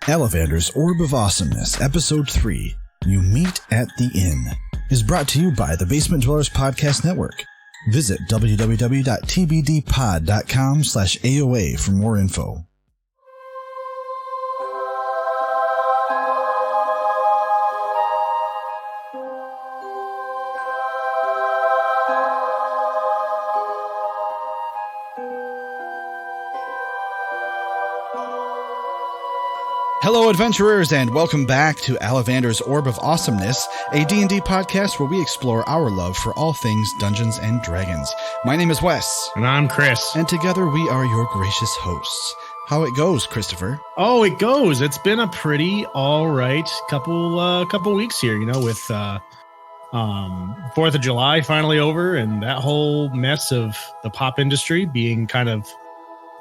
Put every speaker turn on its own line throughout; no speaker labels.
Alavander's Orb of Awesomeness, Episode 3, You Meet at the Inn, is brought to you by the Basement Dwellers Podcast Network. Visit www.tbdpod.com/AOA for more info. Hello, adventurers, and welcome back to Alavander's Orb of Awesomeness, a D&D podcast where we explore our love for all things Dungeons and Dragons. My name is Wes.
And I'm Chris.
And together we are your gracious hosts. How it goes, Christopher?
Oh, it goes. It's been a pretty all right couple weeks here, you know, with 4th of July finally over and that whole mess of the pop industry being kind of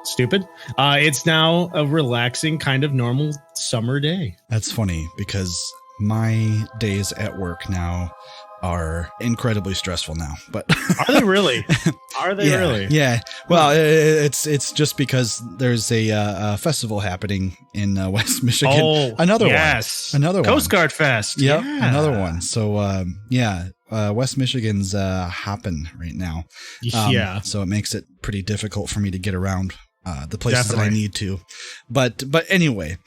stupid. It's now a relaxing kind of normal summer day.
That's funny because my days at work now are incredibly stressful now. But
are they really? Are they really?
Yeah. Well, it's just because there's a festival happening in West Michigan.
Oh,
another
yes.
one. Another
Coast
one.
Guard Fest.
Yep.
Yeah.
Another one. So West Michigan's hopping right now.
Yeah.
So it makes it pretty difficult for me to get around the places
Definitely.
that I need to. But anyway,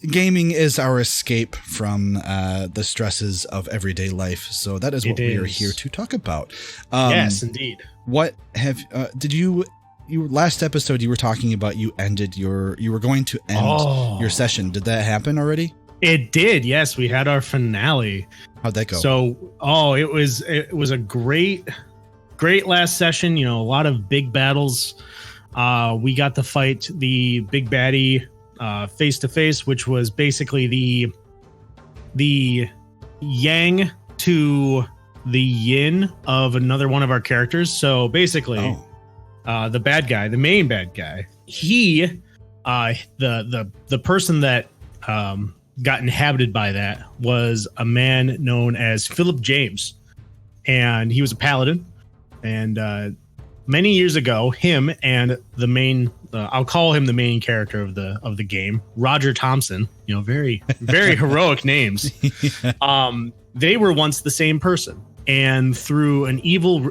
gaming is our escape from the stresses of everyday life. So that is what we are here to talk about.
Yes, indeed.
What have did you last episode you were talking about you were going to end your session. Did that happen already?
It did. Yes, we had our finale.
How'd that go?
So, it was a great last session, you know, a lot of big battles. We got to fight the big baddie face to face, which was basically the yang to the yin of another one of our characters. So basically, the bad guy, the main bad guy, he the person that got inhabited by that was a man known as Philip James, and he was a paladin. And many years ago, him and the main, I'll call him the main character of the game, Roger Thompson, you know, very, very heroic names. They were once the same person. And through an evil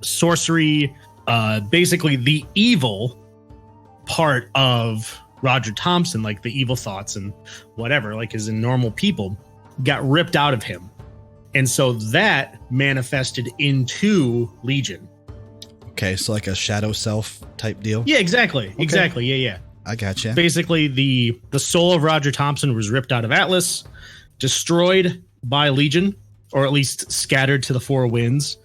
sorcery, basically the evil part of Roger Thompson, like the evil thoughts and whatever, like as in normal people, got ripped out of him. And so that manifested into Legion.
Okay, so like a shadow self type deal?
Yeah, exactly.
Okay.
Exactly. Yeah.
I gotcha.
Basically, the soul of Roger Thompson was ripped out of Atlas, destroyed by Legion, or at least scattered to the four winds.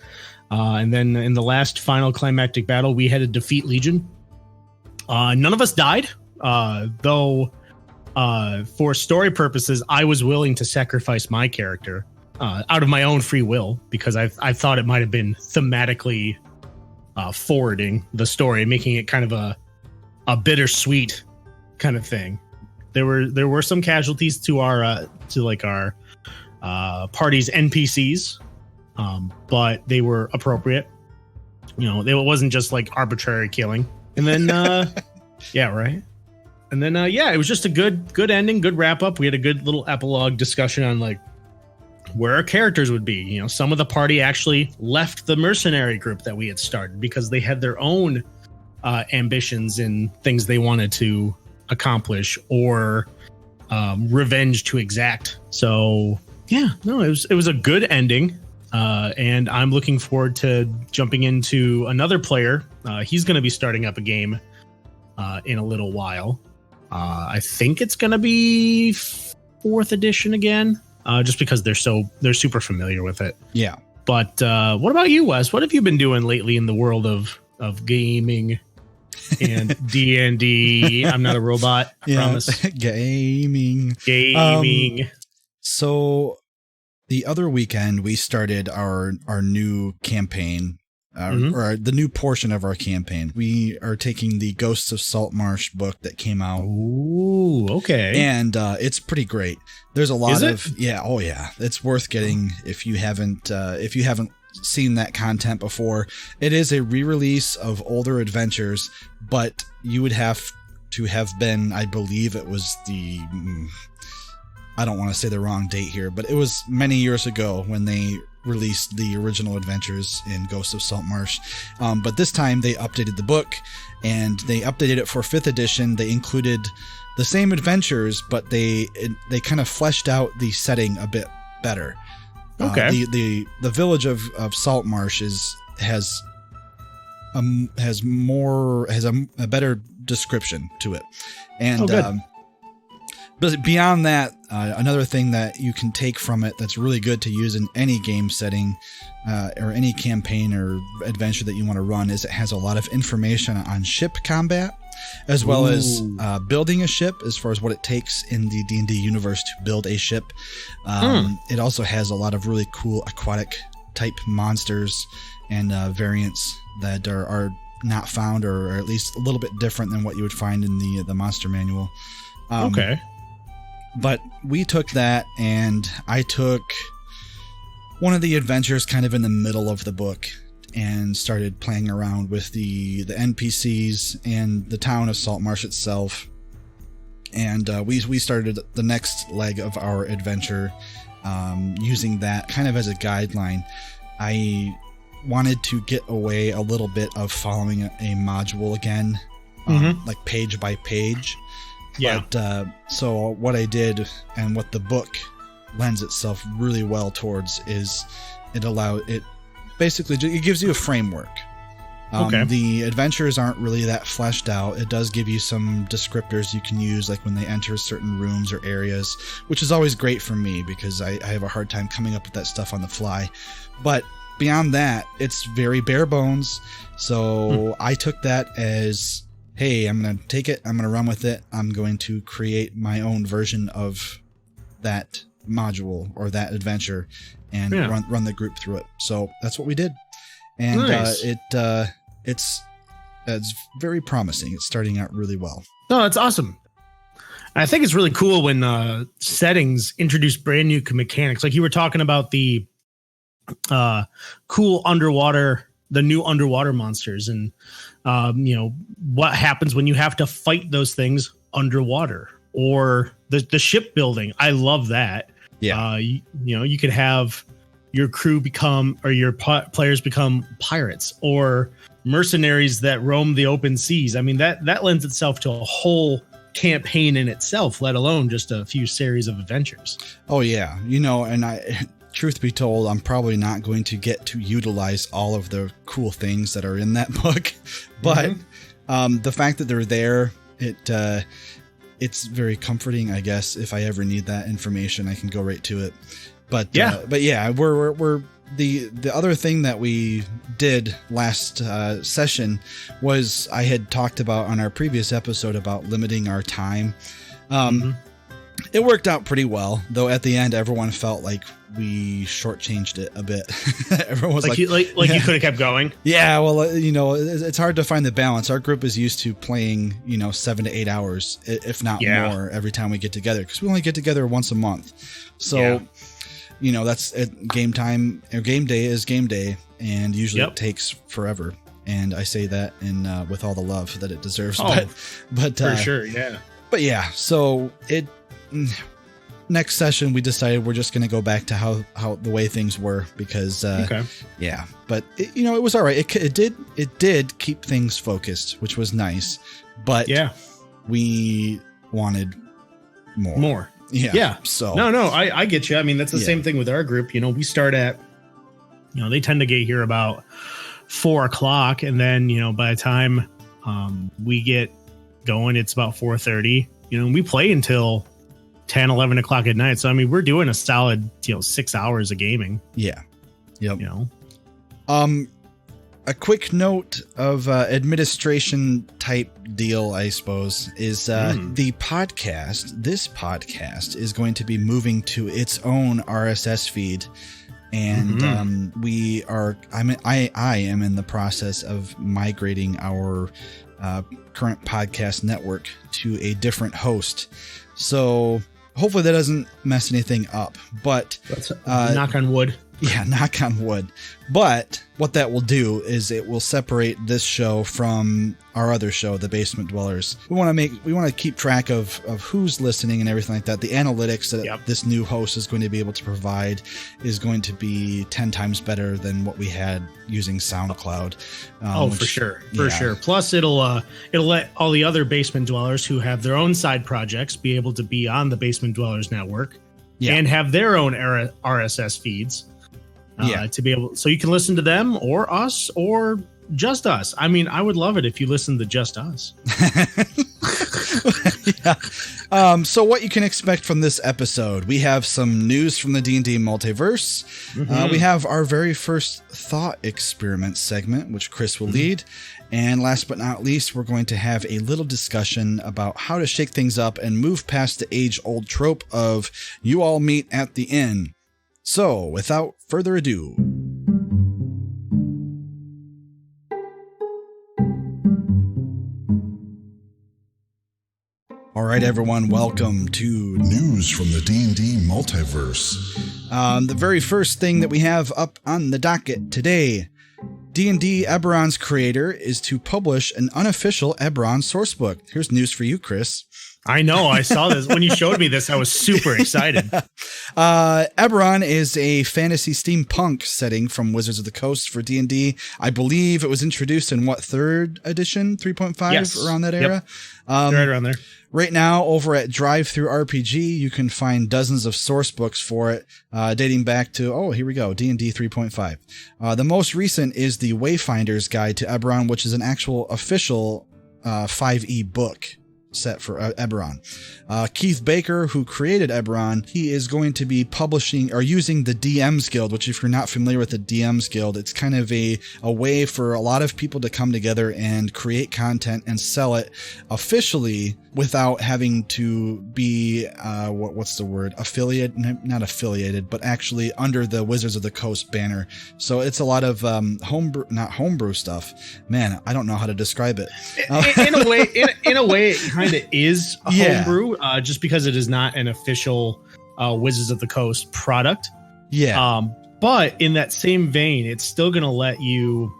And then in the last final climactic battle, we had to defeat Legion. None of us died, though for story purposes, I was willing to sacrifice my character. Out of my own free will, because I thought it might have been thematically forwarding the story, making it kind of a bittersweet kind of thing. There were some casualties to our party's NPCs, but they were appropriate. You know, it wasn't just like arbitrary killing. And then yeah, right. And then it was just a good ending, good wrap up. We had a good little epilogue discussion on like where our characters would be. You know, some of the party actually left the mercenary group that we had started because they had their own ambitions and things they wanted to accomplish or revenge to exact. So yeah, no, it was a good ending. And I'm looking forward to jumping into another player. He's going to be starting up a game in a little while. I think it's going to be 4th edition again. Just because they're super familiar with it.
Yeah.
But what about you, Wes? What have you been doing lately in the world of gaming and D&D? I'm not a robot. Promise.
Gaming. So the other weekend we started our new campaign. Or the new portion of our campaign. We are taking the Ghosts of Saltmarsh book that came out.
Ooh, okay.
And it's pretty great. There's a lot
Is
of yeah. It's worth getting if you haven't seen that content before. It is a re-release of older adventures, but you would have to have been, I believe it was I don't want to say the wrong date here, but it was many years ago when they released the original adventures in Ghosts of Saltmarsh. But this time they updated the book, and they updated it for 5th edition. They included the same adventures, but they kind of fleshed out the setting a bit better.
Okay.
The village of Saltmarsh has a better description to it, and but beyond that, another thing that you can take from it that's really good to use in any game setting or any campaign or adventure that you want to run is it has a lot of information on ship combat, as well as building a ship, as far as what it takes in the D&D universe to build a ship. It also has a lot of really cool aquatic type monsters and variants that are not found, or at least a little bit different than what you would find in the monster manual.
Okay.
But we took that, and I took one of the adventures kind of in the middle of the book and started playing around with the NPCs and the town of Saltmarsh itself. And we started the next leg of our adventure using that kind of as a guideline. I wanted to get away a little bit of following a module again, like page by page.
Yeah.
But so what I did, and what the book lends itself really well towards, is it basically it gives you a framework.
Okay.
The adventures aren't really that fleshed out. It does give you some descriptors you can use, like when they enter certain rooms or areas, which is always great for me because I have a hard time coming up with that stuff on the fly. But beyond that, it's very bare bones. So I took that as, hey, I'm going to take it, I'm going to run with it, I'm going to create my own version of that module or that adventure and run the group through it. So that's what we did. And
nice.
It's very promising. It's starting out really well.
No, that's awesome. I think it's really cool when settings introduce brand new mechanics. Like you were talking about the cool the new underwater monsters, and what happens when you have to fight those things underwater, or the shipbuilding. I love that. Yeah. You could have your crew become, or your players become pirates or mercenaries that roam the open seas. I mean, that lends itself to a whole campaign in itself, let alone just a few series of adventures. Oh yeah. And truth be told, I'm probably not going to get to utilize all of the cool things that are in that book, but the fact that they're there, it's very comforting, I guess. If I ever need that information, I can go right to it. But we're the other thing that we did last session was I had talked about on our previous episode about limiting our time. It worked out pretty well, though. At the end, everyone felt like we shortchanged it a bit. Everyone was you could have kept going.
Yeah, well, it's hard to find the balance. Our group is used to playing, 7 to 8 hours, if not more, every time we get together, because we only get together once a month. So, that's game time, or game day is game day, and usually it takes forever. And I say that with all the love that it deserves. But
for sure, yeah. But
yeah, so next session we decided we're just going to go back to how the way things were, because but it was all right. It did keep things focused, which was nice, but we wanted more. So
no, I get you. I mean, that's the same thing with our group. We start at, they tend to get here about 4:00, and then by the time we get going, it's about 4:30. We play until 10, 11 o'clock at night. So, I mean, we're doing a solid, 6 hours of gaming. Yeah. Yep.
A quick note of administration type deal, I suppose, is the podcast. This podcast is going to be moving to its own RSS feed. And I am in the process of migrating our current podcast network to a different host. So hopefully that doesn't mess anything up, but
knock on wood.
Yeah, knock on wood. But what that will do is it will separate this show from our other show, The Basement Dwellers. We want to keep track of who's listening and everything like that. The analytics that this new host is going to be able to provide is going to be 10 times better than what we had using SoundCloud.
For sure. Plus it'll let all the other Basement Dwellers who have their own side projects be able to be on the Basement Dwellers network and have their own RSS feeds. To be able, so you can listen to them or us or just us. I mean, I would love it if you listened to just us.
So what you can expect from this episode, we have some news from the D&D Multiverse. We have our very first thought experiment segment, which Chris will lead. And last but not least, we're going to have a little discussion about how to shake things up and move past the age-old trope of you all meet at the inn. So, without further ado. All right, everyone, welcome to
News from the D&D Multiverse.
The very first thing that we have up on the docket today, D&D Eberron's creator is to publish an unofficial Eberron sourcebook. Here's news for you, Chris.
I know. I saw this. When you showed me this, I was super excited.
Eberron is a fantasy steampunk setting from Wizards of the Coast for D&D. I believe it was introduced in 3rd edition, 3.5, around that era?
Right around there.
Right now, over at Drive-Thru RPG, you can find dozens of source books for it, dating back to, here we go, D&D 3.5. The most recent is the Wayfinder's Guide to Eberron, which is an actual official 5e book set for Eberron. Keith Baker, who created Eberron, he is going to be publishing or using the DM's Guild, which if you're not familiar with the DM's Guild, it's kind of a way for a lot of people to come together and create content and sell it officially without having to be, what's the word? Not affiliated, but actually under the Wizards of the Coast banner. So it's a lot of not homebrew stuff. Man, I don't know how to describe it.
In a way, it kind of is a homebrew, just because it is not an official Wizards of the Coast product. But in that same vein, it's still going to let you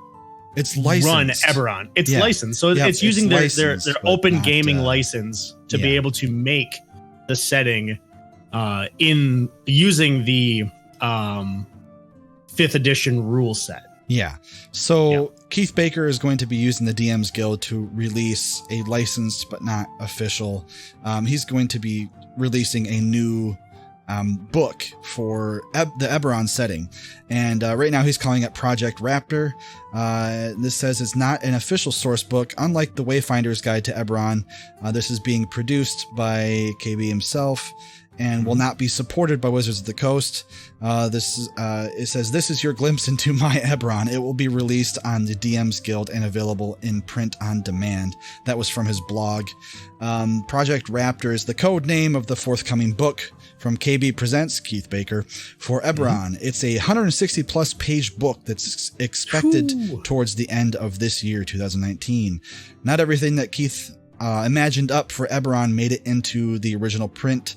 run Eberron. It's licensed, so it's using their open gaming license to be able to make the setting in using the 5th edition rule set.
Keith Baker is going to be using the DM's Guild to release a licensed but not official. He's going to be releasing a new book for the Eberron setting. And right now he's calling it Project Raptor. This says it's not an official source book. Unlike the Wayfinder's Guide to Eberron, this is being produced by KB himself and will not be supported by Wizards of the Coast. It says, this is your glimpse into my Eberron. It will be released on the DM's Guild and available in print on demand. That was from his blog. Project Raptor is the code name of the forthcoming book from KB Presents, Keith Baker, for Eberron. It's a 160 plus page book that's expected towards the end of this year, 2019. Not everything that Keith imagined up for Eberron made it into the original print.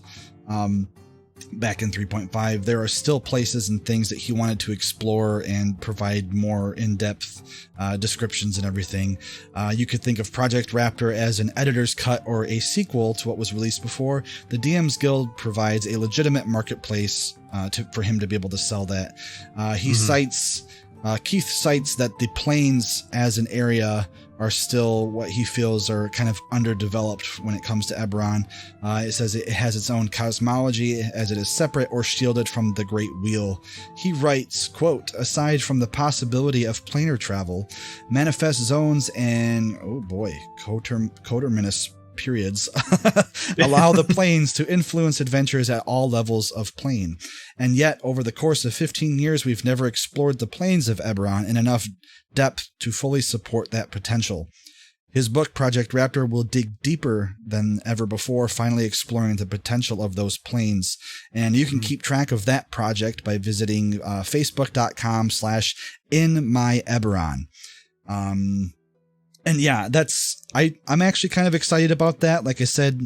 Back in 3.5, there are still places and things that he wanted to explore and provide more in-depth descriptions and everything. You could think of Project Raptor as an editor's cut or a sequel to what was released before. The DM's Guild provides a legitimate marketplace for him to be able to sell that. Keith cites that the plains as an area are still what he feels are kind of underdeveloped when it comes to Eberron. It says it has its own cosmology as it is separate or shielded from the Great Wheel. He writes, quote, aside from the possibility of planar travel, manifest zones and, coterminous periods allow the planes to influence adventures at all levels of plane. And yet, over the course of 15 years, we've never explored the planes of Eberron in enough depth to fully support that potential. His book, Project Raptor, will dig deeper than ever before, finally exploring the potential of those planes. And you can keep track of that project by visiting facebook.com/InMyEberron. And yeah, I'm actually kind of excited about that. Like I said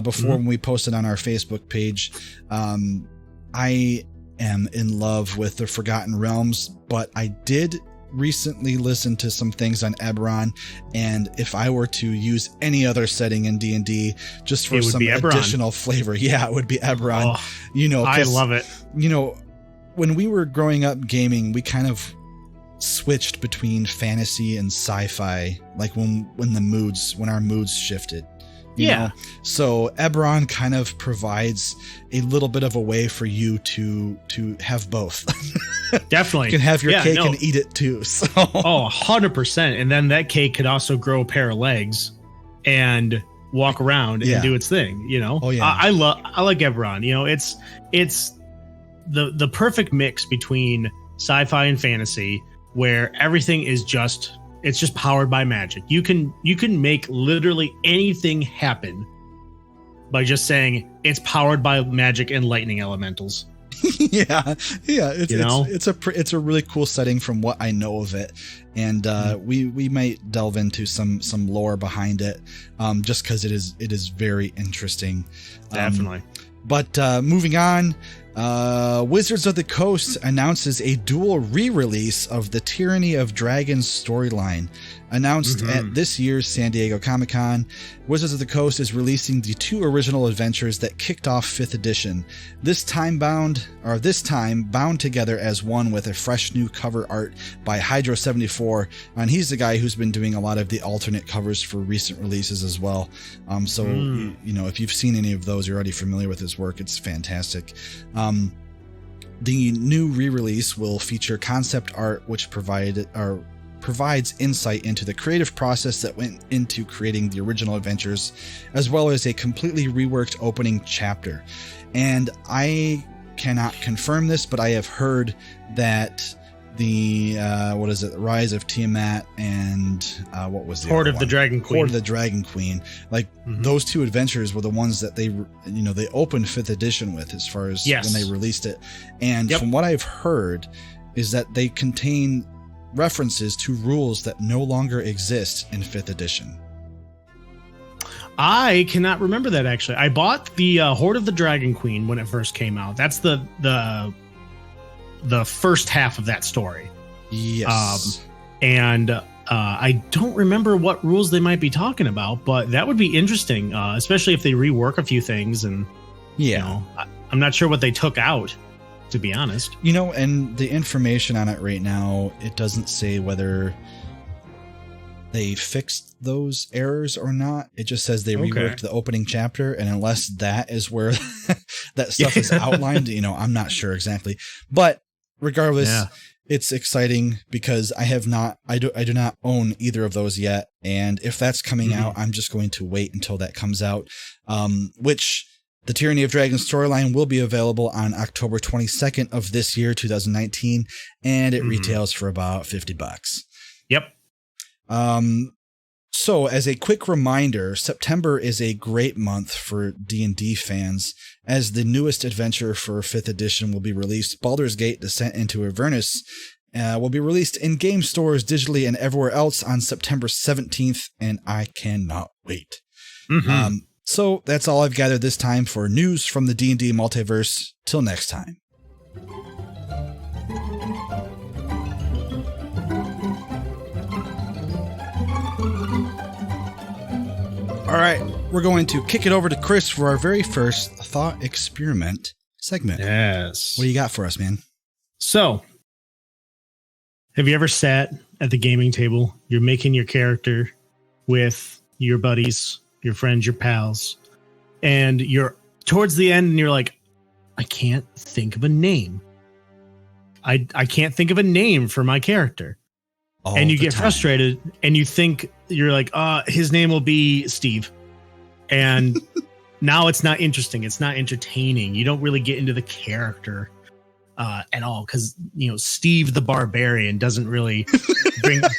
before when we posted on our Facebook page, I am in love with the Forgotten Realms, but I did recently listen to some things on Eberron, and if I were to use any other setting in D&D just for some additional flavor, it would be Eberron.
Oh, I love it.
When we were growing up gaming, we kind of switched between fantasy and sci-fi, like when our moods shifted. You know? So Eberron kind of provides a little bit of a way for you to have both.
Definitely.
You can have your cake and eat it too. So.
100%. And then that cake could also grow a pair of legs and walk around and do its thing, Oh yeah. I like Eberron. It's the perfect mix between sci-fi and fantasy, where everything is just powered by magic. You can make literally anything happen by just saying it's powered by magic and lightning elementals. It's a really cool setting from what I know of it, and we might delve into some lore behind it, just because it is very interesting. Definitely.
But moving on, Wizards of the Coast announces a dual re-release of the Tyranny of Dragons storyline. Announced at this year's San Diego Comic-Con, Wizards of the Coast is releasing the 2 original adventures that kicked off 5th edition. This time bound together as one with a fresh new cover art by Hydro74, and he's the guy who's been doing a lot of the alternate covers for recent releases as well. If you've seen any of those, you're already familiar with his work. It's fantastic. The new re-release will feature concept art which provides insight into the creative process that went into creating the original adventures, as well as a completely reworked opening chapter. And I cannot confirm this, but I have heard that the Rise of Tiamat and what was the
Horde of the Dragon Queen.
Horde of the Dragon Queen. Those 2 adventures were the ones that they opened 5th edition with, as far as when they released it. And from what I've heard is that they contain references to rules that no longer exist in 5th edition.
I cannot remember that, actually. I bought the Horde of the Dragon Queen when it first came out. That's the first half of that story.
Yes.
I don't remember what rules they might be talking about, but that would be interesting, especially if they rework a few things. And I'm not sure what they took out, to be honest.
And the information on it right now, it doesn't say whether they fixed those errors or not. It just says they reworked the opening chapter, and unless that is where that stuff is outlined, I'm not sure exactly. But regardless, it's exciting because I do not own either of those yet, and if that's coming out, I'm just going to wait until that comes out, which the Tyranny of Dragons storyline will be available on October 22nd of this year, 2019, and it retails for about $50.
Yep.
So as a quick reminder, September is a great month for D&D fans, as the newest adventure for 5th edition will be released. Baldur's Gate: Descent into Avernus will be released in game stores, digitally, and everywhere else on September 17th, and I cannot wait. So that's all I've gathered this time for news from the D&D Multiverse. Till next time. All right, we're going to kick it over to Chris for our very first thought experiment segment.
Yes.
What do you got for us, man?
So, have you ever sat at the gaming table? You're making your character with your buddies, your friends, your pals, and you're towards the end and you're like, I can't think of a name. I can't think of a name for my character. And you get frustrated and you think, you're like, his name will be Steve. And now it's not interesting. It's not entertaining. You don't really get into the character at all, because, Steve the Barbarian doesn't really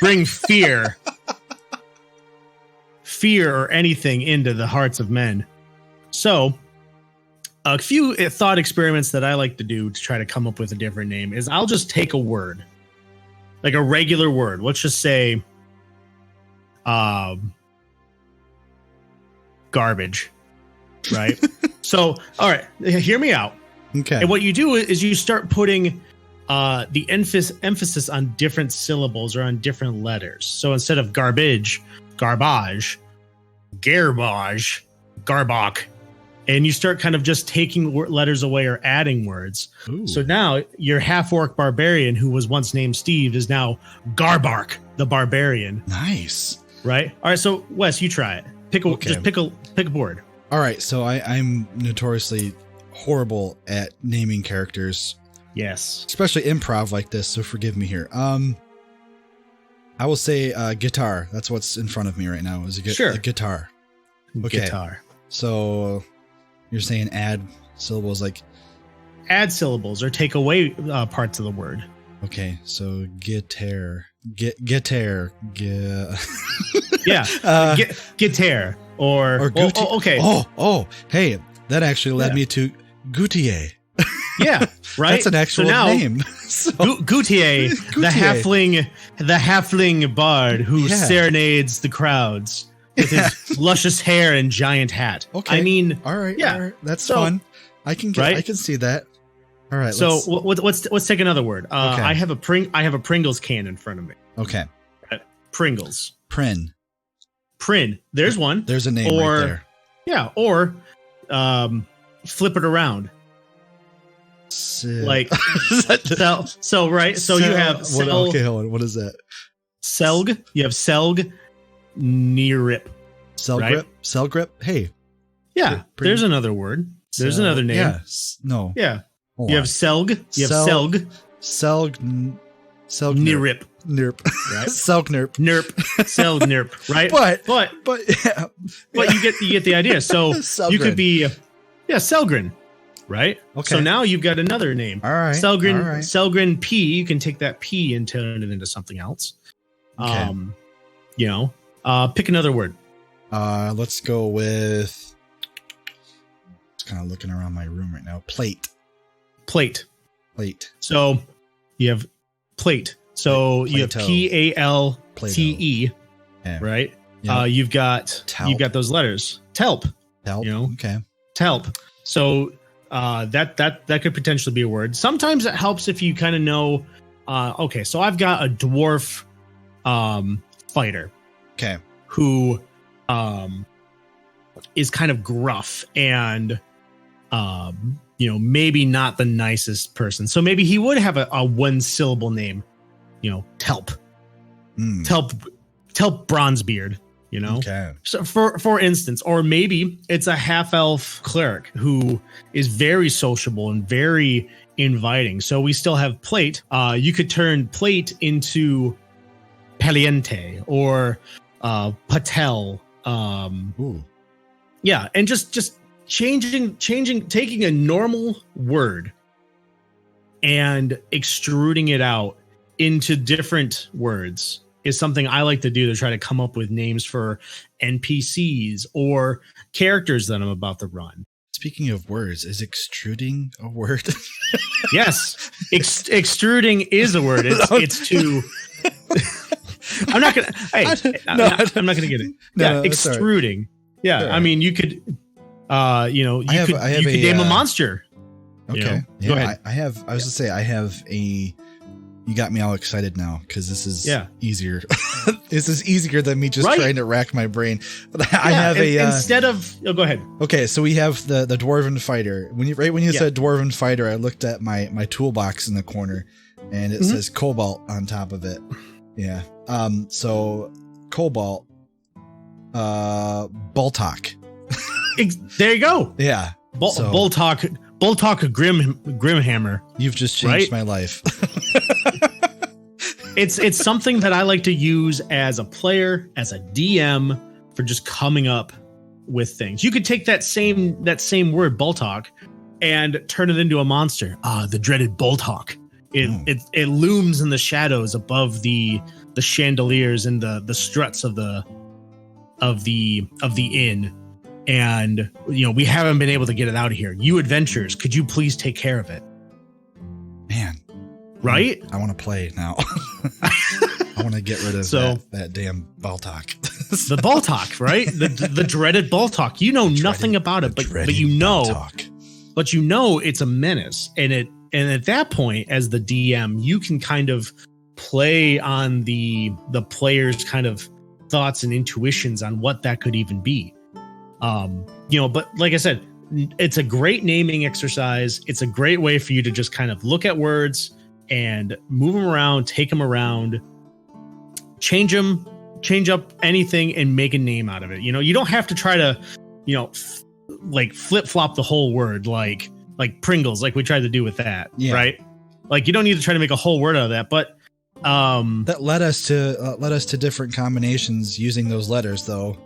bring fear or anything into the hearts of men. So a few thought experiments that I like to do to try to come up with a different name is I'll just take a word, like a regular word. Let's just say garbage, right? So, all right, hear me out.
Okay.
And what you do is you start putting the emphasis on different syllables or on different letters. So instead of garbage, garbage, garbage, garbok, and you start kind of just taking letters away or adding words.
Ooh.
So now your half-orc barbarian, who was once named Steve, is now Garbark the barbarian.
Nice.
Right? All right, so Wes, you try it. Just pick a board.
All right, so I'm notoriously horrible at naming characters.
Yes.
Especially improv like this, so forgive me here. I will say guitar. That's what's in front of me right now. Is a guitar. Okay.
Guitar.
So you're saying add syllables like
add syllables or take away parts of the word.
Okay, so guitar. Guitar.
Yeah. Guitar or okay.
Hey, that actually led me to Goutier.
Yeah, right.
That's an actual name. So,
Goutier, the halfling bard who serenades the crowds with his luscious hair and giant hat.
Okay.
I mean,
all right. That's fun. I can see that. All right.
So let's take another word. Okay. I have a Pringles can in front of me.
Okay.
Pringles.
Prin.
There's one.
There's a name right there.
Yeah. Or flip it around. Like so right. So you have
okay, hold on. What is that?
Selg. You have Selg. Nearip.
Selgrip. Selgrip. Hey.
Yeah. There's another word. There's another name.
Yeah. No.
Yeah. You have Selg. You have Selg.
Selg.
Nirip.
Nirp.
Right.
Selgnirp.
Nirp. Selg nirp. Right. But you get the idea. So you could be Selgrin. Right. Okay. So now you've got another name.
All right.
Selgrin. All right. Selgrin P. You can take that P and turn it into something else. Okay. Pick another word.
Let's go with. Just kind of looking around my room right now. Plate. So you have plate. So you have PALTE. Yeah.
Right.
Yeah.
You've got those letters. Telp.
Okay.
Telp. So that could potentially be a word. Sometimes it helps if you kind of know. Okay, so I've got a dwarf fighter.
Okay.
Who is kind of gruff and maybe not the nicest person. So maybe he would have a one syllable name. Telp. Telp Bronzebeard.
Okay.
So for instance, or maybe it's a half elf cleric who is very sociable and very inviting. So we still have plate. You could turn plate into Paliente or Patel. Yeah, and just changing, taking a normal word and extruding it out into different words is something I like to do to try to come up with names for NPCs or characters that I'm about to run.
Speaking of words, is extruding a word?
Yes, extruding is a word. It's to. I'm not gonna. Hey, I'm not gonna get it. Yeah, extruding. Yeah, right. I mean, you could. You could name a monster.
Okay,
go ahead.
I was gonna say I have a. You got me all excited now because this is easier. This is easier than me just trying to rack my brain. But I have
instead of. Oh, go ahead.
Okay, so we have the dwarven fighter. When you said dwarven fighter, I looked at my toolbox in the corner, and it says cobalt on top of it. Yeah. So cobalt, Boltok.
There you go.
Yeah.
Boltok Grimhammer.
You've just changed my life.
It's something that I like to use as a player, as a DM, for just coming up with things. You could take that same word Boltok and turn it into a monster. The dreaded Boltok. It looms in the shadows above the chandeliers and the struts of the inn. And we haven't been able to get it out of here. You adventurers, could you please take care of it?
Man.
Right?
I want to play now. I want to get rid of that damn Baltok.
The Baltok, right? The dreaded Baltok. You know nothing about it, but you know. but you know it's a menace. And at that point, as the DM, you can kind of play on the player's kind of thoughts and intuitions on what that could even be. But like I said, it's a great naming exercise. It's a great way for you to just kind of look at words and move them around, take them around, change up anything and make a name out of it. You don't have to try to, like flip flop the whole word, like Pringles, like we tried to do with that. Yeah. Right. Like you don't need to try to make a whole word out of that, but
that led us to different combinations using those letters though.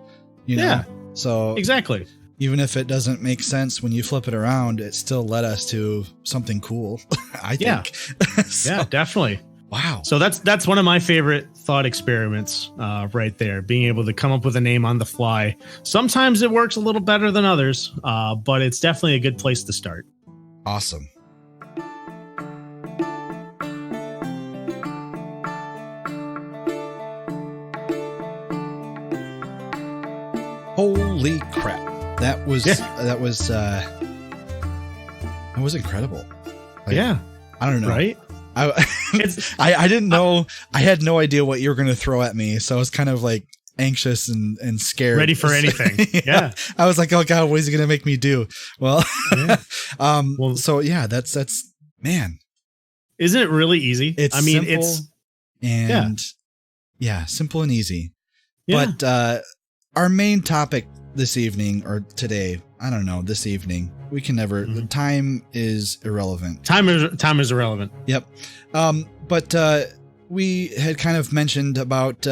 Yeah. So
exactly.
Even if it doesn't make sense when you flip it around, it still led us to something cool. I think.
Yeah. Yeah, definitely.
Wow.
So that's one of my favorite thought experiments right there, being able to come up with a name on the fly. Sometimes it works a little better than others, but it's definitely a good place to start.
Awesome. Holy crap. That was incredible. Like,
yeah.
I don't know.
Right?
I didn't know. I had no idea what you were going to throw at me. So I was kind of like anxious and scared.
Ready for anything. Yeah.
I was like, oh God, what is he going to make me do? Well, so yeah, that's man.
Isn't it really easy?
Simple simple and easy. Yeah. But our main topic this evening or today, I don't know, this evening, we can never, the time is irrelevant.
Time is irrelevant.
Yep. But we had kind of mentioned about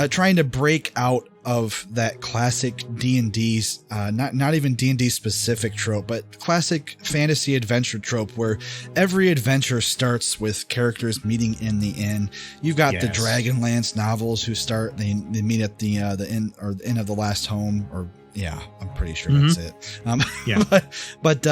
trying to break out of that classic D&D's, not even D&D specific trope, but classic fantasy adventure trope where every adventure starts with characters meeting in the inn. You've got the Dragonlance novels who start, they meet at the inn or the inn of the last home, or yeah, I'm pretty sure that's it. But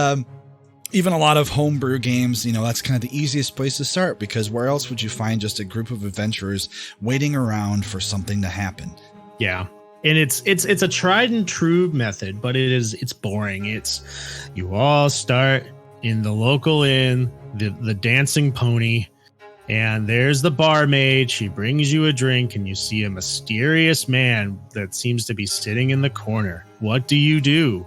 even a lot of homebrew games, that's kind of the easiest place to start, because where else would you find just a group of adventurers waiting around for something to happen?
Yeah. And it's a tried and true method, but it's boring. You all start in the local inn, the dancing pony, and there's the barmaid. She brings you a drink and you see a mysterious man that seems to be sitting in the corner. What do you do?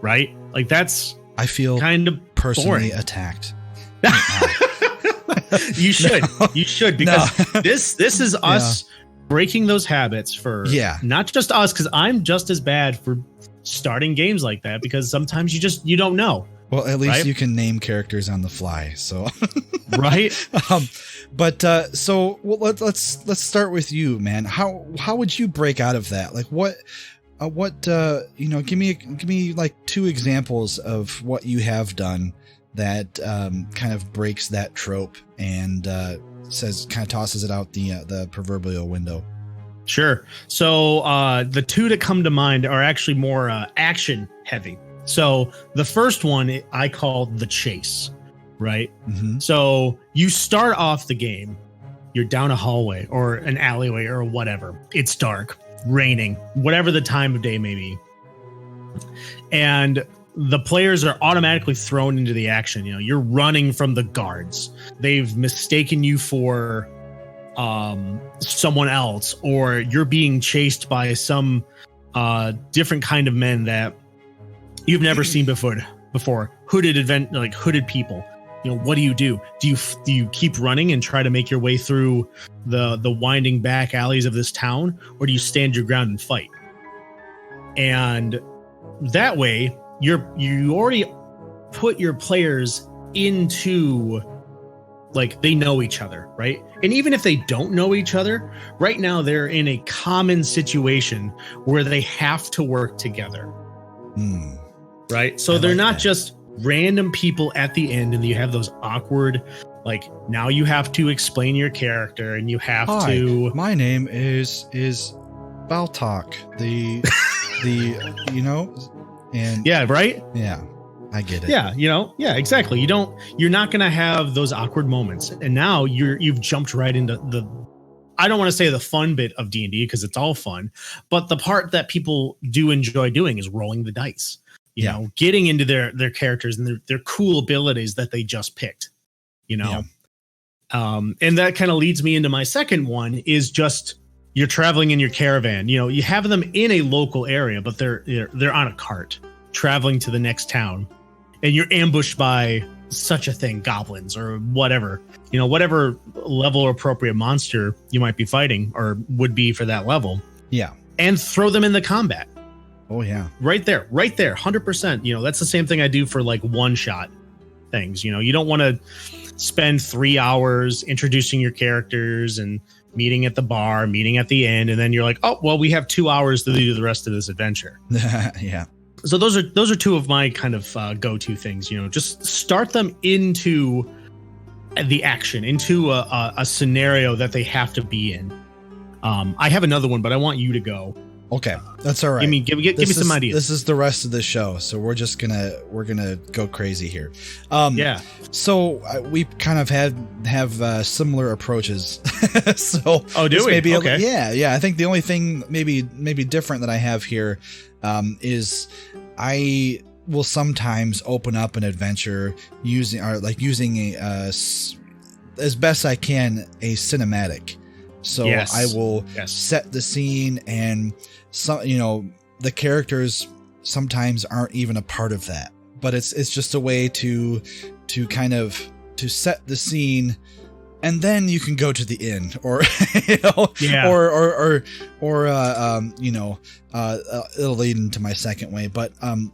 Right? Like I feel kind of personally
attacked.
You should, because this is us breaking those habits for not just us, because I'm just as bad for starting games like that, because sometimes you don't know.
Well, at least you can name characters on the fly. So
right.
So let's start with you, man. How would you break out of that? Like what give me like 2 examples of what you have done that kind of breaks that trope and kind of tosses it out the proverbial window.
Sure. So the 2 that come to mind are actually more action heavy. So the first one I call the chase, right? Mm-hmm. So you start off the game, you're down a hallway or an alleyway or whatever. It's dark, raining, whatever the time of day may be. And the players are automatically thrown into the action. You're running from the guards. They've mistaken you for someone else, or you're being chased by some different kind of men that you've never seen before. Hooded people. What do you do? Do you keep running and try to make your way through the winding back alleys of this town, or do you stand your ground and fight? And that way, you already put your players into, like, they know each other, right? And even if they don't know each other, right now they're in a common situation where they have to work together. Right? So they're not just random people at the end, and you have those awkward, like, now you have to explain your character, and you have to.
My name is Baltok. And
yeah, right?
Yeah. I get it.
Yeah, exactly. You're not going to have those awkward moments. And now you've jumped right into I don't want to say the fun bit of D&D, because it's all fun, but the part that people do enjoy doing is rolling the dice. you know, getting into their characters and their cool abilities that they just picked, you know. And that kind of leads me into my second one is just you're traveling in your caravan. You know, you have them in a local area, but they're on a cart traveling to the next town, and you're ambushed by such a thing, goblins or whatever, you know, whatever level appropriate monster you might be fighting or would be for that level.
Yeah.
And throw them in the combat.
Oh yeah.
Right there, 100%. You know, that's the same thing I do for like one shot things. You know, you don't want to spend 3 hours introducing your characters and meeting at the bar, meeting at the inn, and then you're like, oh, well, we have 2 hours to do the rest of this adventure.
Yeah.
So those are two of my kind of go-to things. You know, just start them into the action, into a scenario that they have to be in. I have another one, but I want you to go.
Okay, that's all right.
Give me some ideas.
This is the rest of the show, so we're gonna go crazy here.
Yeah.
So we kind of have similar approaches. So
do we?
Maybe
okay.
Yeah. I think the only thing maybe different that I have here is I will sometimes open up an adventure using a as best I can a cinematic. So
yes.
I will set the scene, and some, you know, the characters sometimes aren't even a part of that, but it's just a way to kind of to set the scene, and then you can go to the inn, or you know, it'll lead into my second way. But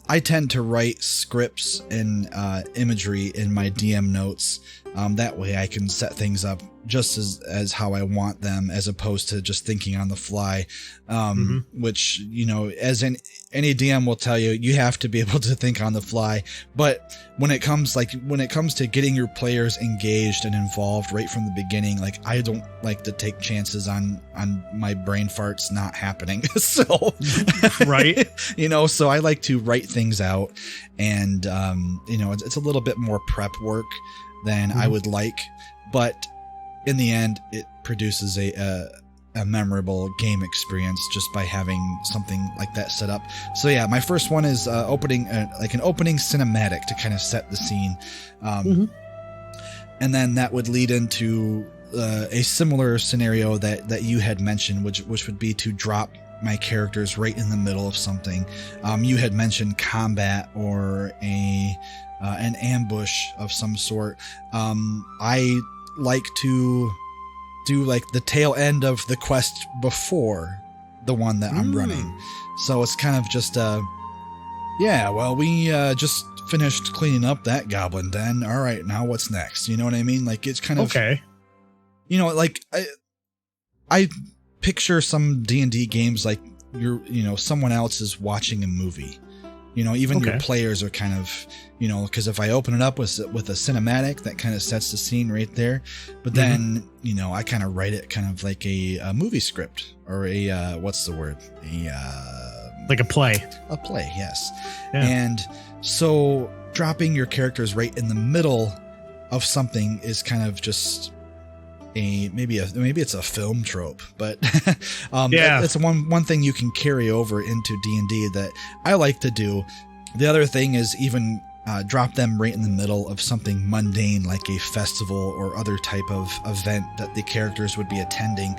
I tend to write scripts and imagery in my DM notes. That way I can set things up just as how I want them, as opposed to just thinking on the fly, which, you know, as any DM will tell you, you have to be able to think on the fly. But when it comes to getting your players engaged and involved right from the beginning, like, I don't like to take chances on my brain farts not happening. So,
right.
You know, so I like to write things out, and, you know, it's a little bit more prep work than I would like, but in the end, it produces a memorable game experience just by having something like that set up. So yeah, my first one is an opening cinematic to kind of set the scene, and then that would lead into a similar scenario that you had mentioned, which would be to drop my characters right in the middle of something. You had mentioned combat or an ambush of some sort. I like to do like the tail end of the quest before the one that I'm running. So it's kind of just we just finished cleaning up that goblin den. All right, now what's next? You know what I mean? Like, it's kind of
okay.
You know, like I picture some D&D games like someone else is watching a movie. You know, even your players are kind of, you know, because if I open it up with a cinematic, that kind of sets the scene right there. But then, you know, I kind of write it kind of like a movie script, or a what's the word?
Like a play.
A play, yes.
Yeah.
And so dropping your characters right in the middle of something is kind of just maybe it's a film trope, but it's one thing you can carry over into D&D that I like to do. The other thing is even drop them right in the middle of something mundane, like a festival or other type of event that the characters would be attending.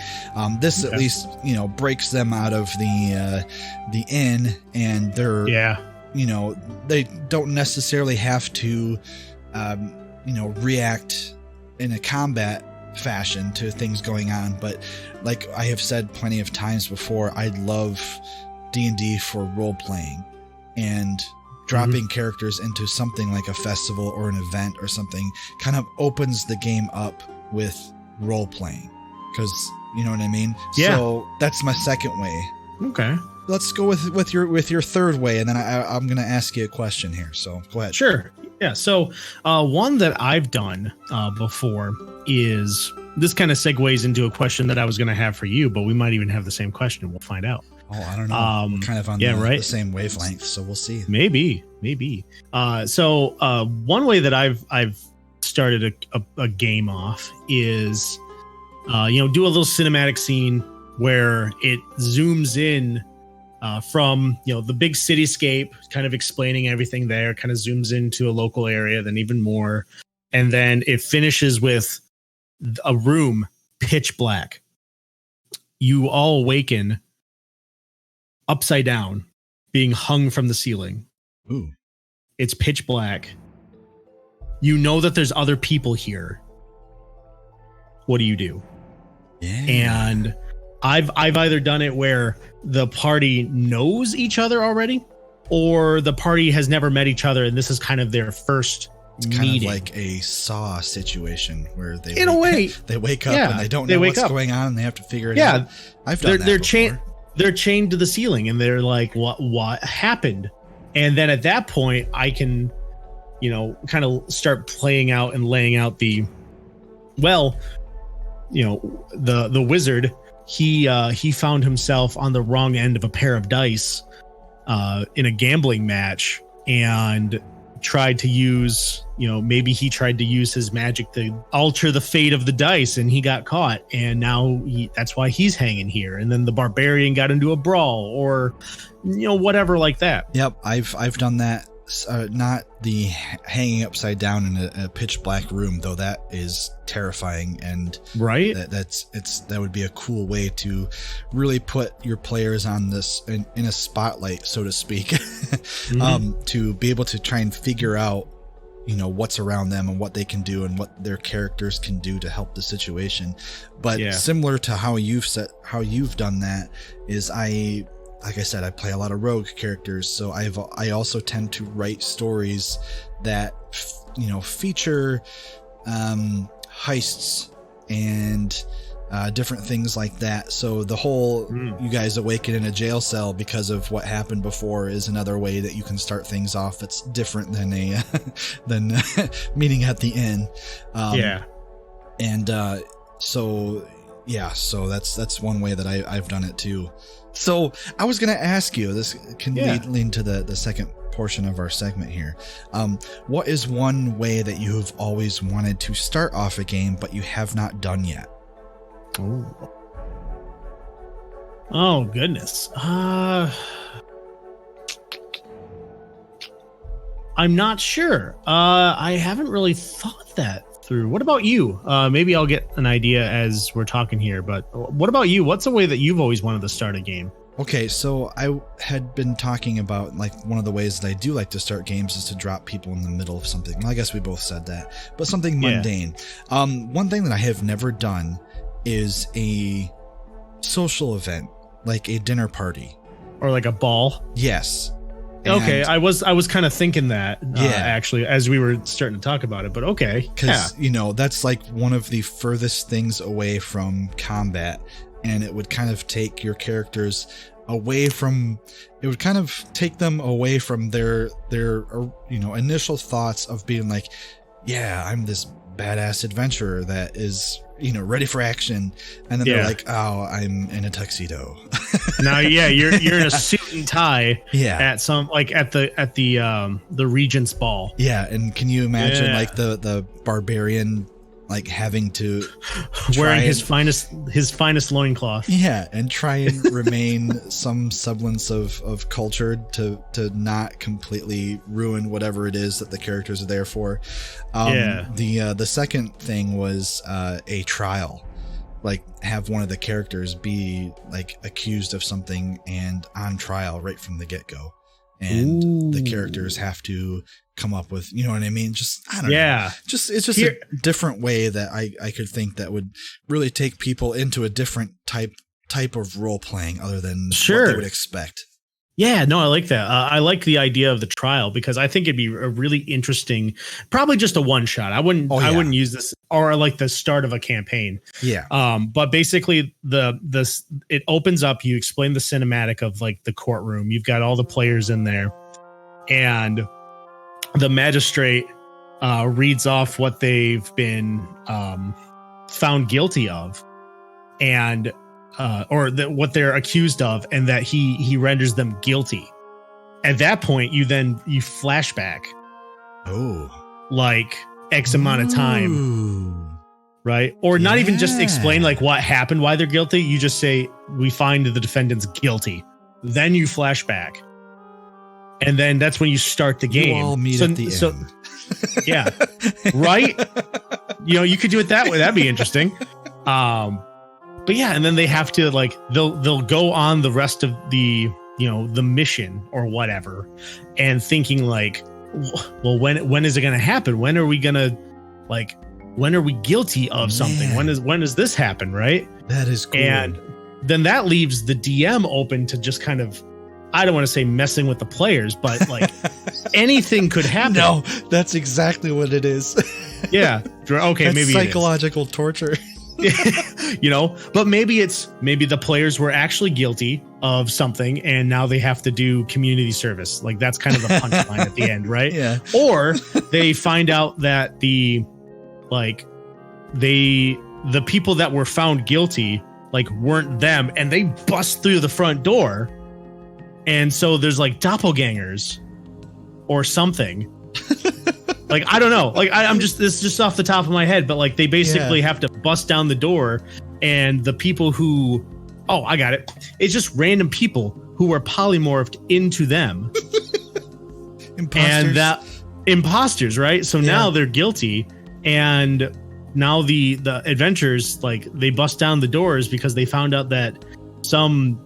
This at least, you know, breaks them out of the inn, and they're you know, they don't necessarily have to react in a combat fashion to things going on. But like I have said plenty of times before, I love D&D for role playing, and dropping characters into something like a festival or an event or something kind of opens the game up with role playing, because you know what I mean. So that's my second way. Okay, let's go with your third way, and then I'm gonna ask you a question here, so go ahead.
Sure. Yeah, so one that I've done before is, this kind of segues into a question that I was going to have for you, but we might even have the same question. We'll find out.
Oh, I don't know. We're kind of on the same wavelength, so we'll see.
Maybe. So one way that I've started a game off is, do a little cinematic scene where it zooms in from, the big cityscape, kind of explaining everything there, kind of zooms into a local area, then even more. And then it finishes with a room pitch black. You all awaken upside down, being hung from the ceiling.
Ooh.
It's pitch black. You know that there's other people here. What do you do?
Yeah.
And I've either done it where the party knows each other already, or the party has never met each other, and this is kind of their first meeting.
Kind of like a Saw situation where they
in a way
they wake up and they don't know what's going on and they have to figure it out. I've done that before.
They're chained to the ceiling and they're like, what happened? And then at that point I can, kind of start playing out and laying out the wizard, he found himself on the wrong end of a pair of dice in a gambling match and tried to use, maybe he tried to use his magic to alter the fate of the dice and he got caught, and now that's why he's hanging here. And then the barbarian got into a brawl or whatever like that.
Yep, I've done that. Not the hanging upside down in a pitch black room, though. That is terrifying, and
right,
that would be a cool way to really put your players on this in a spotlight, so to speak. Mm-hmm. To be able to try and figure out what's around them and what they can do and what their characters can do to help the situation. But similar to how you've done that is like I said, I play a lot of rogue characters, so I also tend to write stories that feature heists and different things like that. So the whole you guys awaken in a jail cell because of what happened before is another way that you can start things off. It's different than than meeting at the inn. So that's one way that I've done it too. So I was going to ask you, this can lead to the second portion of our segment here. What is one way that you have always wanted to start off a game, but you have not done yet?
Oh goodness. I'm not sure. I haven't really thought that through. What about you? Maybe I'll get an idea as we're talking here, but what about you? What's a way that you've always wanted to start a game?
Okay, so I had been talking about, like, one of the ways that I do like to start games is to drop people in the middle of something. Well, I guess we both said that, but something mundane. One thing that I have never done is a social event, like a dinner party.
Or like a ball?
Yes.
Okay, I was kind of thinking that actually as we were starting to talk about it, but okay.
Because, that's like one of the furthest things away from combat, and it would kind of take your characters away from, it would kind of take them away from their initial thoughts of being like, yeah, I'm this badass adventurer that is, ready for action, and then they're like, oh, I'm in a tuxedo.
Now, you're in a suit and tie. At some, like at the Regent's ball.
Yeah, and can you imagine like the barbarian like having to
wearing his finest loincloth.
Yeah, and try and remain some semblance of culture to not completely ruin whatever it is that the characters are there for. The second thing was a trial. Like, have one of the characters be like accused of something and on trial right from the get-go. And the characters have to come up with, you know what I mean? Just, I don't know. It's just a different way that I could think that would really take people into a different type of role playing other than what they would expect.
Yeah, no, I like that. I like the idea of the trial because I think it'd be a really interesting, probably just a one shot. I wouldn't use this or like the start of a campaign.
Yeah.
But basically it opens up, you explain the cinematic of like the courtroom. You've got all the players in there and the magistrate reads off what they've been found guilty of and what they're accused of, and that he renders them guilty. At that point, you flashback.
Oh,
like X amount of time, right? Or not even just explain like what happened, why they're guilty. You just say, we find the defendants guilty. then you flash back. And then that's when you start the game.
You all meet at the end.
Yeah. Right? You could do it that way. That'd be interesting. But yeah, and then they have to they'll go on the rest of the the mission or whatever, and thinking well, when is it going to happen? When are we going to when are we guilty of something?
Man.
When does this happen? Right?
That is cool.
And then that leaves the DM open to just kind of, I don't want to say messing with the players, but anything could happen.
No, that's exactly what it is.
Yeah. Okay.
That's
maybe
psychological torture.
But maybe the players were actually guilty of something and now they have to do community service. That's kind of the punchline at the end, right?
Yeah.
Or they find out that the people that were found guilty weren't them, and they bust through the front door, and so there's doppelgangers or something. I don't know. I'm just, this is just off the top of my head, but they basically have to bust down the door, and the people who, I got it. It's just random people who were polymorphed into them.
Imposters.
And that imposters, right? So now they're guilty, and now the adventurers, they bust down the doors because they found out that some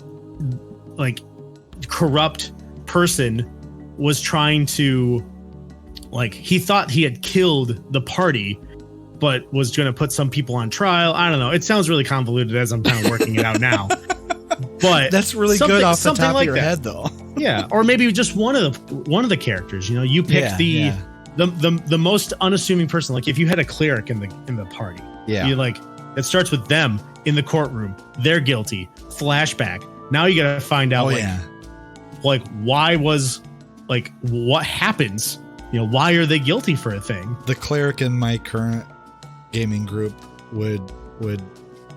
corrupt person was trying to, he thought he had killed the party, but was going to put some people on trial. I don't know. It sounds really convoluted as I'm kind of working it out now. But
that's really good off the top of your head, though.
Yeah, or maybe just one of the characters. You pick the most unassuming person. If you had a cleric in the party, you it starts with them in the courtroom. They're guilty. Flashback. Now you got to find out why was what happens. Why are they guilty for a thing?
The cleric in my current gaming group would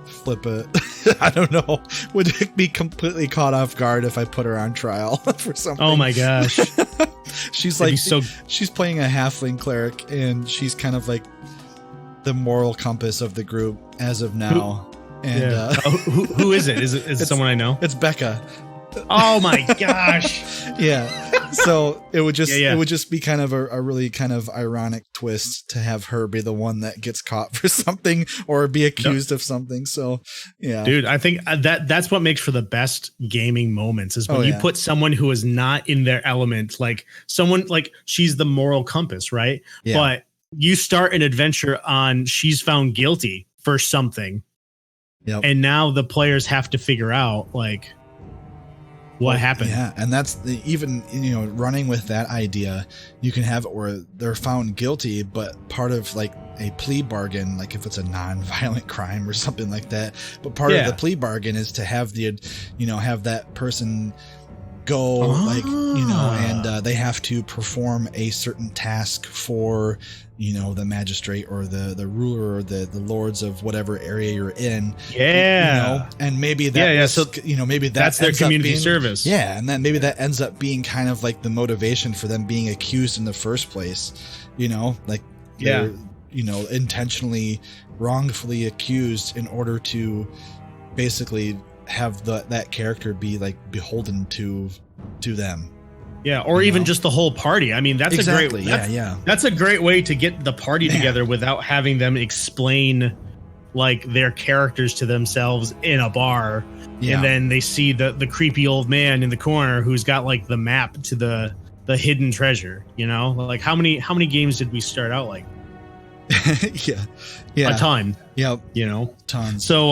flip it. I don't know. Would be completely caught off guard if I put her on trial for something.
Oh my gosh.
She's she's playing a halfling cleric, and she's kind of the moral compass of the group as of now.
Who is it? Is it someone I know?
It's Becca.
Oh my gosh.
Yeah. So it would just be kind of a really kind of ironic twist to have her be the one that gets caught for something or be accused of something. So yeah,
dude, I think that's what makes for the best gaming moments is when you put someone who is not in their element, someone she's the moral compass, right? Yeah. But you start an adventure on she's found guilty for something. Yep. And now the players have to figure out what happened.
Yeah, and that's even running with that idea, you can have it where they're found guilty, but part of a plea bargain, if it's a non-violent crime or something like that, but part of the plea bargain is to have have that person go and they have to perform a certain task for the magistrate or the ruler or the lords of whatever area you're in. And maybe that so maybe
that's their community service.
Yeah, and then maybe that ends up being kind of the motivation for them being accused in the first place. They're intentionally wrongfully accused in order to basically have that character be beholden to them.
Yeah, or even just the whole party. I mean, that's a great that's a great way to get the party together without having them explain their characters to themselves in a bar. Yeah. And then they see the creepy old man in the corner who's got the map to the hidden treasure, how many games did we start out like? A ton. Yep.
Tons.
So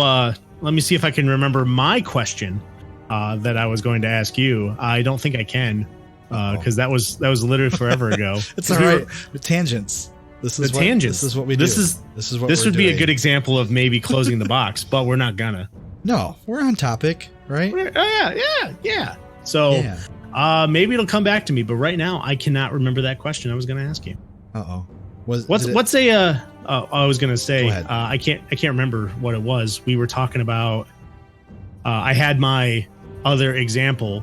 let me see if I can remember my question that I was going to ask you. I don't think I can. Because that was literally forever ago.
It's all right. Tangents. This is what we do.
This would be a good example of maybe closing the box, but we're not gonna.
No, we're on topic, right?
Yeah. So maybe it'll come back to me, but right now I cannot remember that question I was going to ask you.
I was
going to say I can't remember what it was. We were talking about. I had my other example.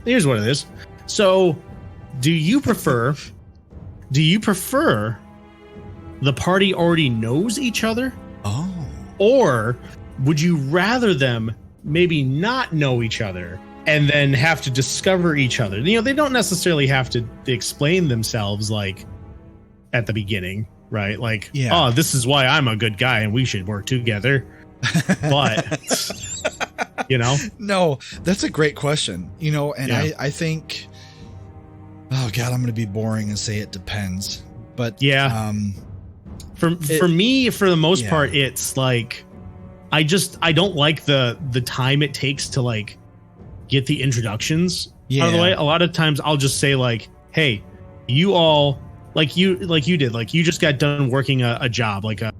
Here's what it is. So, do you prefer the party already knows each other?
Oh.
Or would you rather them maybe not know each other and then have to discover each other. You know, they don't necessarily have to explain themselves like at the beginning, right? Like, oh, this is why I'm a good guy and we should work together. But, you know,
no, that's a great question, you know, and I think, oh God, I'm going to be boring and say it depends, but
for me, for the most part, it's like, I don't like the time it takes to like get the introductions out of the way. A lot of times I'll just say like, hey, you all like you did, like you just got done working a job, like a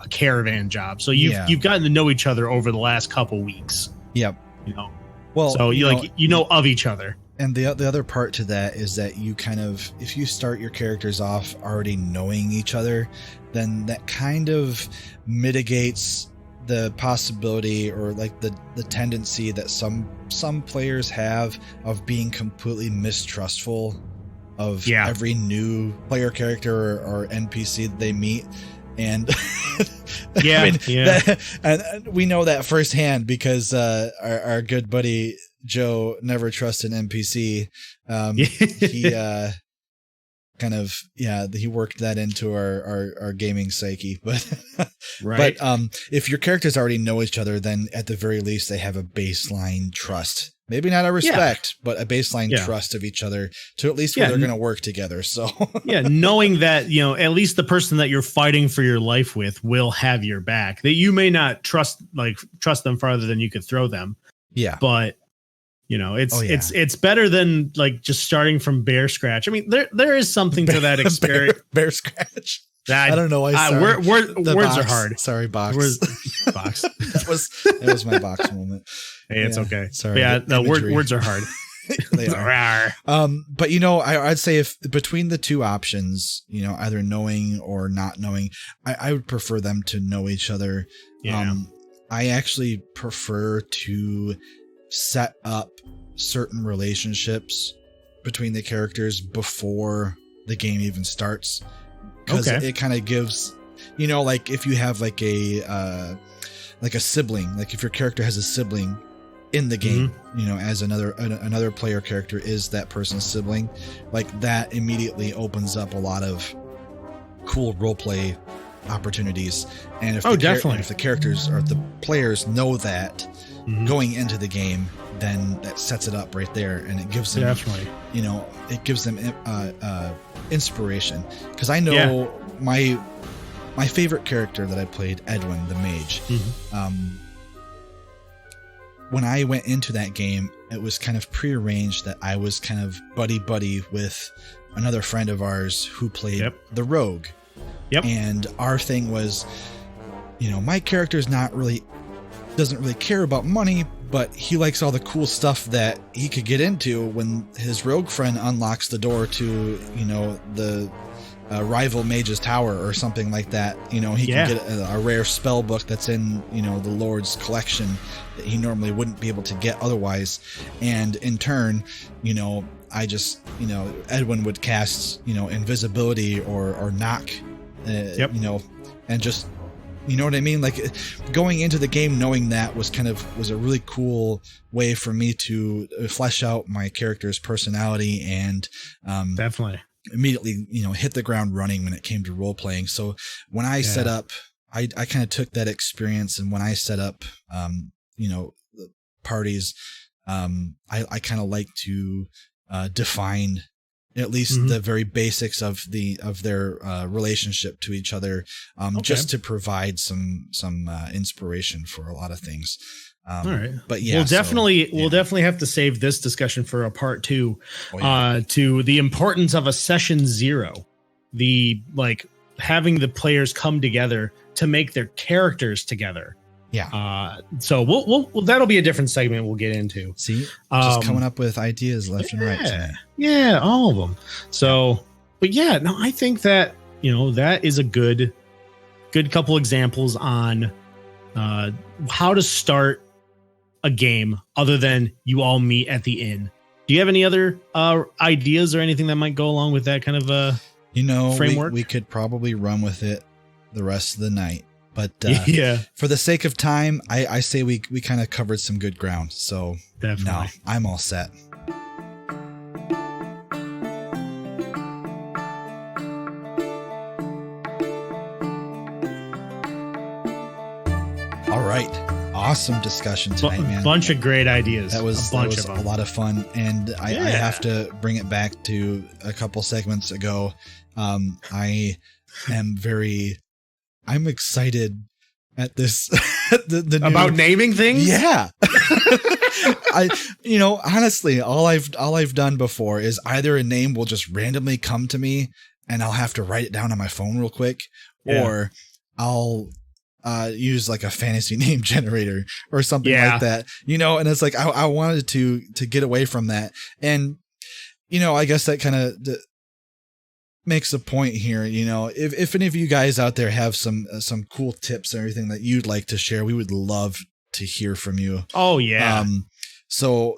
caravan job. So you've gotten to know each other over the last couple weeks. Yep. You know, well, so you know of each other.
And the other part to that is that you kind of, if you start your characters off already knowing each other, then that kind of mitigates the possibility or like the tendency that some players have of being completely mistrustful of every new player character or NPC that they meet. And and we know that firsthand because our good buddy Joe never trusts an NPC. He kind of he worked that into our gaming psyche, but right. But if your characters already know each other, then at the very least they have a baseline trust. Maybe not a respect, but a baseline trust of each other to at least where they're going to work together. So
knowing that, you know, at least the person that you're fighting for your life with will have your back. That you may not trust them farther than you could throw them. Yeah, but you know, it's better than like just starting from bare scratch. I mean, there is something to that experience.
Bare scratch. I don't know why.
Words are hard.
Sorry, box.
Box.
that was my box moment.
Hey, it's okay.
Sorry.
Yeah, no, words are hard.
They are. But you know, I'd say if between the two options, you know, either knowing or not knowing, I would prefer them to know each other. Yeah. I actually prefer to set up certain relationships between the characters before the game even starts, because it kind of gives, you know, like if you have like a sibling, like if your character has a sibling in the game, you know, as another player character is that person's sibling, like that immediately opens up a lot of cool roleplay opportunities. And if the characters or the players know that going into the game, then that sets it up right there, and it gives them you know, it gives them inspiration. Because I know my favorite character that I played, Edwin the mage, when I went into that game, it was kind of prearranged that I was kind of buddy with another friend of ours who played the rogue. And our thing was, you know, my character's doesn't really care about money, but he likes all the cool stuff that he could get into when his rogue friend unlocks the door to, you know, the rival mage's tower or something like that. You know, he can get a rare spell book that's in, you know, the Lord's collection that he normally wouldn't be able to get otherwise. And in turn, you know, I just, you know, Edwin would cast, you know, invisibility or knock, you know, and just, you know what I mean? Like going into the game knowing that was a really cool way for me to flesh out my character's personality and
definitely
immediately, you know, hit the ground running when it came to role playing. So when I set up, I kind of took that experience, and when I set up, you know, parties, I kind of like to define at least the very basics of their relationship to each other, just to provide some inspiration for a lot of things.
All right, but we'll definitely have to save this discussion for a part 2 to the importance of a session 0, the like having the players come together to make their characters together. Yeah. So we'll that'll be a different segment we'll get into.
See, just coming up with ideas left and right tonight.
Yeah, all of them. So, but yeah, no, I think that, you know, that is a good couple examples on how to start a game other than you all meet at the inn. Do you have any other ideas or anything that might go along with that kind of
you know,
framework?
We could probably run with it the rest of the night. But
yeah,
for the sake of time, I say we kind of covered some good ground. So
definitely.
No, I'm all set. All right. Awesome discussion tonight, man.
Bunch of great ideas.
That was a lot of fun. And I have to bring it back to a couple segments ago. I'm excited at this. the
About naming things?
Yeah. Honestly, all I've done before is either a name will just randomly come to me and I'll have to write it down on my phone real quick, or I'll use like a fantasy name generator or something like that, and it's like, I wanted to get away from that. And, I guess that kind of makes a point here. If any of you guys out there have some cool tips or anything that you'd like to share, we would love to hear from you.
Oh yeah.
So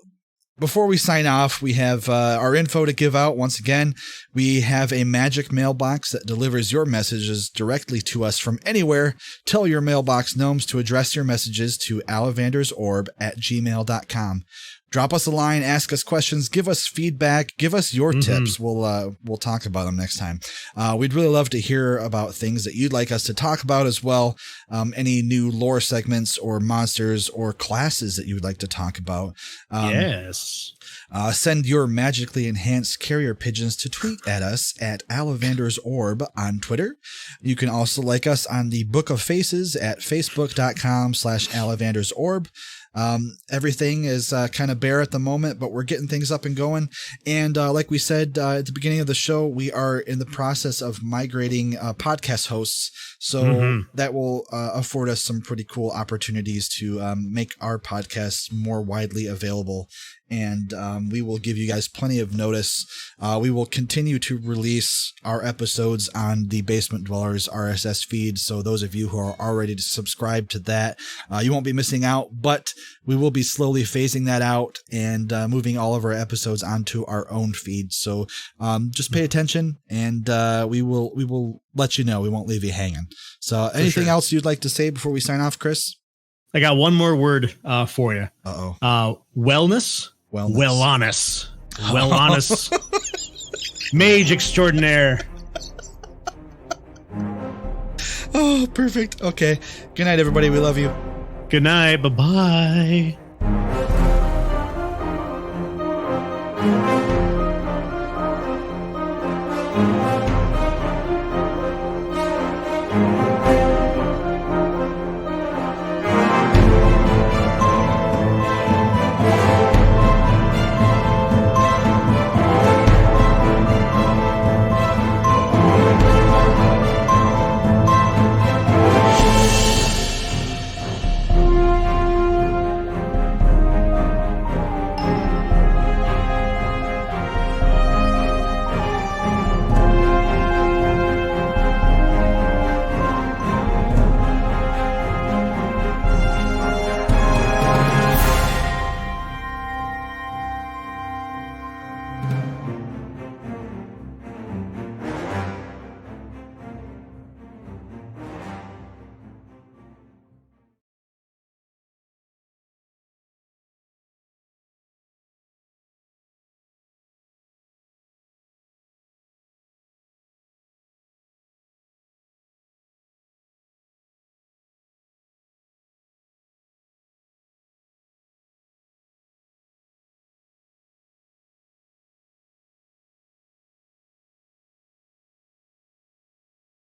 before we sign off, we have our info to give out. Once again, we have a magic mailbox that delivers your messages directly to us from anywhere. Tell your mailbox gnomes to address your messages to alavandersorb@gmail.com. Drop us a line, ask us questions, give us feedback, give us your tips. We'll talk about them next time. We'd really love to hear about things that you'd like us to talk about as well. Any new lore segments or monsters or classes that you would like to talk about.
Yes.
Send your magically enhanced carrier pigeons to tweet at us at Alavander's Orb on Twitter. You can also like us on the Book of Faces at facebook.com/Alavander's Orb. Everything is kind of bare at the moment, but we're getting things up and going. And like we said at the beginning of the show, we are in the process of migrating podcast hosts. So that will afford us some pretty cool opportunities to make our podcasts more widely available. And we will give you guys plenty of notice. We will continue to release our episodes on the Basement Dwellers RSS feed. So those of you who are already subscribed to that, you won't be missing out. But we will be slowly phasing that out and moving all of our episodes onto our own feed. So just pay attention, and we will let you know. We won't leave you hanging. So anything else you'd like to say before we sign off, Chris?
I got one more word for you. Wellness. Well honest. Mage extraordinaire.
Oh, perfect. Okay. Good night, everybody. We love you.
Good night. Bye-bye.